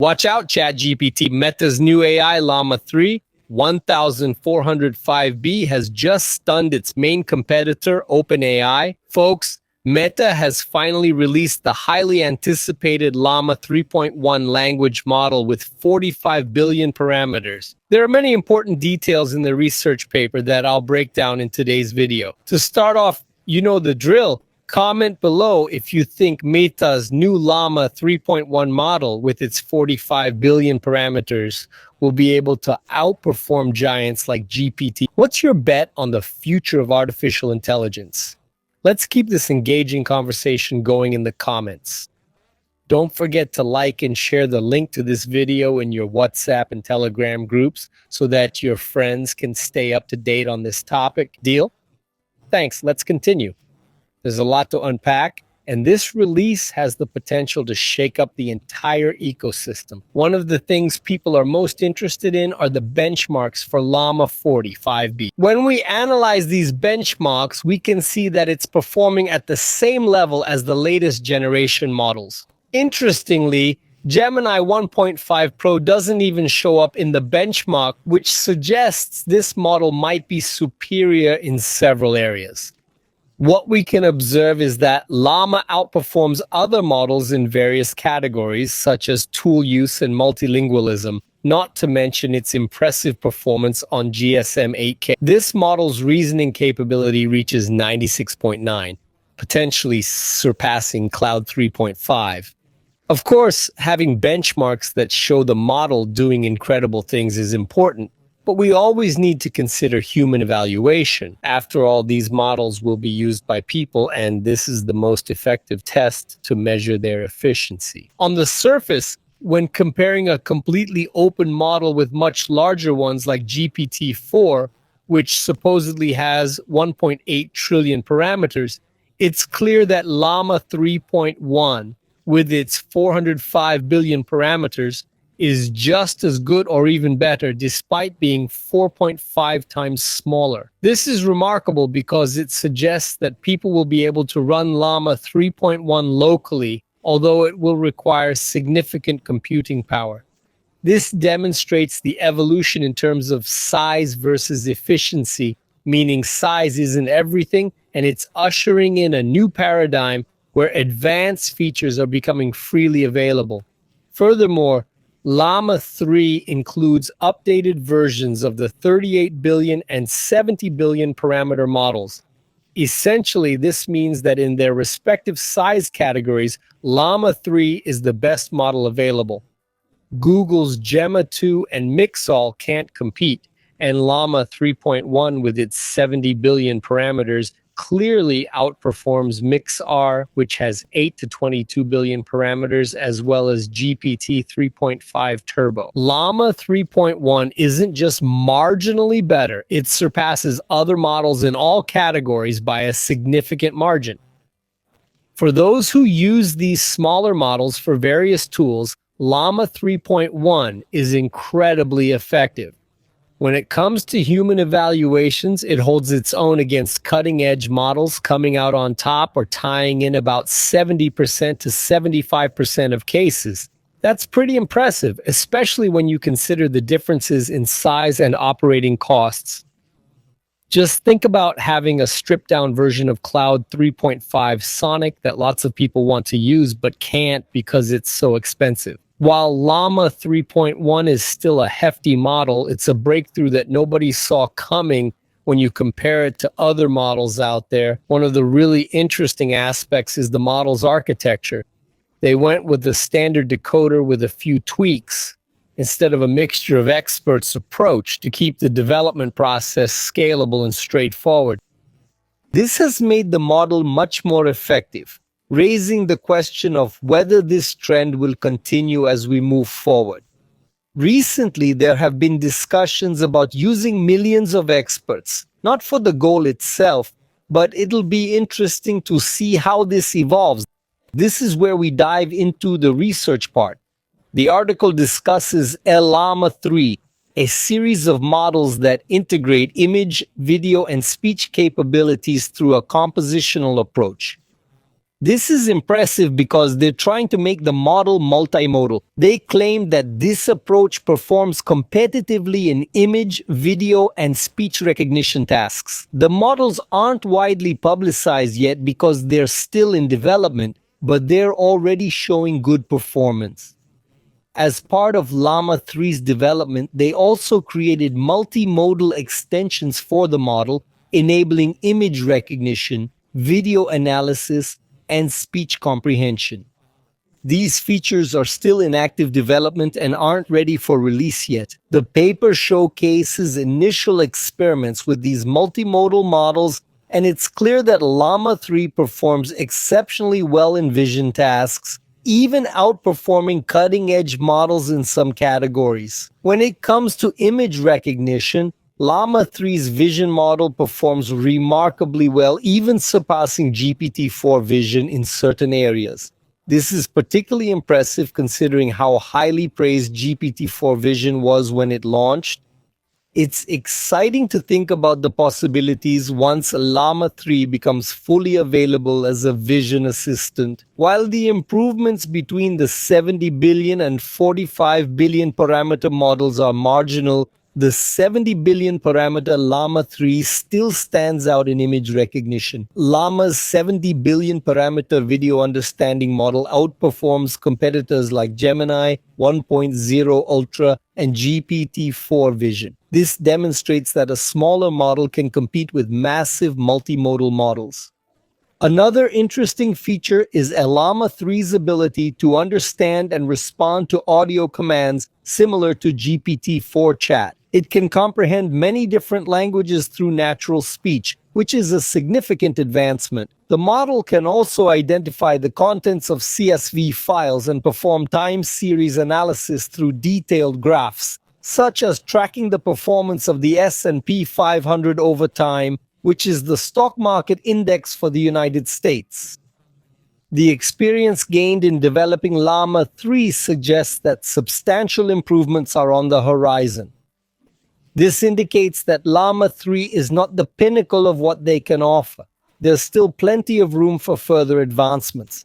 Watch out, ChatGPT. Meta's new AI, Llama 405B, has just stunned its main competitor, Openai. Folks, Meta has finally released the highly anticipated Llama 3.1 language model with 45 billion parameters. There are many important details in the research paper that I'll break down in today's video. To start off, you know the drill. Comment below if you think Meta's new Llama 3.1 model with its 45 billion parameters will be able to outperform giants like GPT. What's your bet on the future of artificial intelligence? Let's keep this engaging conversation going in the comments. Don't forget to like and share the link to this video in your WhatsApp and Telegram groups so that your friends can stay up to date on this topic. Deal? Thanks. Let's continue. There's a lot to unpack, and this release has the potential to shake up the entire ecosystem. One of the things people are most interested in are the benchmarks for Llama 405B. When we analyze these benchmarks, we can see that it's performing at the same level as the latest generation models. Interestingly, Gemini 1.5 Pro doesn't even show up in the benchmark, which suggests this model might be superior in several areas. What we can observe is that Llama outperforms other models in various categories, such as tool use and multilingualism, not to mention its impressive performance on GSM 8K. This model's reasoning capability reaches 96.9, potentially surpassing Cloud 3.5. Of course, having benchmarks that show the model doing incredible things is important, but we always need to consider human evaluation. After all, these models will be used by people, and this is the most effective test to measure their efficiency. On the surface, when comparing a completely open model with much larger ones like GPT-4, which supposedly has 1.8 trillion parameters, it's clear that Llama 3.1, with its 405 billion parameters, is just as good or even better despite being 4.5 times smaller. This is remarkable because it suggests that people will be able to run Llama 3.1 locally, although it will require significant computing power. This demonstrates the evolution in terms of size versus efficiency, meaning size isn't everything, and it's ushering in a new paradigm where advanced features are becoming freely available. Furthermore, Llama 3 includes updated versions of the 38 billion and 70 billion parameter models. Essentially, this means that in their respective size categories, Llama 3 is the best model available. Google's Gemma 2 and Mixol can't compete, and Llama 3.1 with its 70 billion parameters clearly outperforms Mixr, which has 8 to 22 billion parameters, as well as GPT 3.5 Turbo. Llama 3.1 isn't just marginally better, it surpasses other models in all categories by a significant margin. For those who use these smaller models for various tools, Llama 3.1 is incredibly effective. When it comes to human evaluations, it holds its own against cutting-edge models, coming out on top or tying in about 70% to 75% of cases. That's pretty impressive, especially when you consider the differences in size and operating costs. Just think about having a stripped-down version of Cloud 3.5 Sonic that lots of people want to use but can't because it's so expensive. While Llama 3.1 is still a hefty model, it's a breakthrough that nobody saw coming when you compare it to other models out there. One of the really interesting aspects is the model's architecture. They went with the standard decoder with a few tweaks instead of a mixture of experts approach to keep the development process scalable and straightforward. This has made the model much more effective, raising the question of whether this trend will continue as we move forward. Recently, there have been discussions about using millions of experts, not for the goal itself, but it'll be interesting to see how this evolves. This is where we dive into the research part. The article discusses Llama 3, a series of models that integrate image, video, and speech capabilities through a compositional approach. This is impressive because they're trying to make the model multimodal. They claim that this approach performs competitively in image, video, and speech recognition tasks. The models aren't widely publicized yet because they're still in development, but they're already showing good performance. As part of Llama 3's development, they also created multimodal extensions for the model, enabling image recognition, video analysis, and speech comprehension. These features are still in active development and aren't ready for release yet. The paper showcases initial experiments with these multimodal models, and it's clear that Llama 3 performs exceptionally well in vision tasks, even outperforming cutting-edge models in some categories. When it comes to image recognition, Llama 3's vision model performs remarkably well, even surpassing GPT-4 vision in certain areas. This is particularly impressive considering how highly praised GPT-4 vision was when it launched. It's exciting to think about the possibilities once Llama 3 becomes fully available as a vision assistant. While the improvements between the 70 billion and 45 billion parameter models are marginal, the 70 billion parameter Llama 3 still stands out in image recognition. Llama's 70 billion parameter video understanding model outperforms competitors like Gemini 1.0 Ultra and GPT-4 Vision. This demonstrates that a smaller model can compete with massive multimodal models. Another interesting feature is Llama 3's ability to understand and respond to audio commands similar to GPT-4 chat. It can comprehend many different languages through natural speech, which is a significant advancement. The model can also identify the contents of CSV files and perform time series analysis through detailed graphs, such as tracking the performance of the S&P 500 over time, which is the stock market index for the United States. The experience gained in developing Llama 3 suggests that substantial improvements are on the horizon. This indicates that Llama 3 is not the pinnacle of what they can offer. There's still plenty of room for further advancements.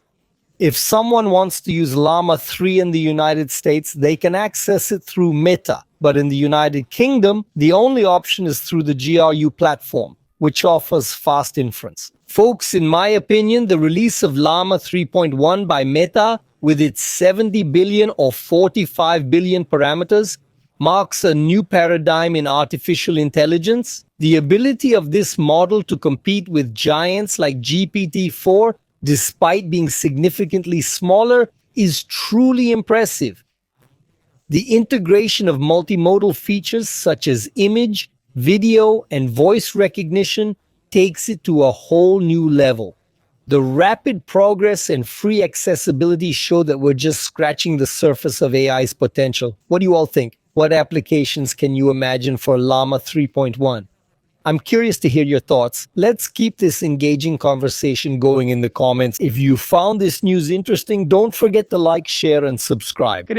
If someone wants to use Llama 3 in the United States, they can access it through Meta. But in the United Kingdom, the only option is through the GRU platform, which offers fast inference. Folks, in my opinion, the release of Llama 3.1 by Meta, with its 70 billion or 45 billion parameters, marks a new paradigm in artificial intelligence. The ability of this model to compete with giants like GPT-4, despite being significantly smaller, is truly impressive. The integration of multimodal features such as image, video, and voice recognition takes it to a whole new level. The rapid progress and free accessibility show that we're just scratching the surface of AI's potential. What do you all think? What applications can you imagine for Llama 3.1? I'm curious to hear your thoughts. Let's keep this engaging conversation going in the comments. If you found this news interesting, don't forget to like, share, and subscribe.